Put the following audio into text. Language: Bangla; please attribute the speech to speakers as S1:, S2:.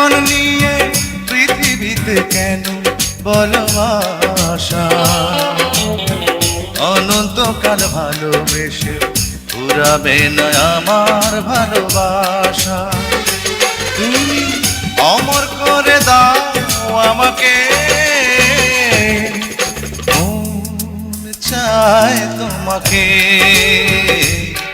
S1: জীবন নিয়ে পৃথিবীতে কেন বলো আশা? অনন্তকাল ভালোবেসে ফুরাবে না আমার ভালোবাসা। তুমি অমর করে দাও আমাকে, মন চায় তোমাকে।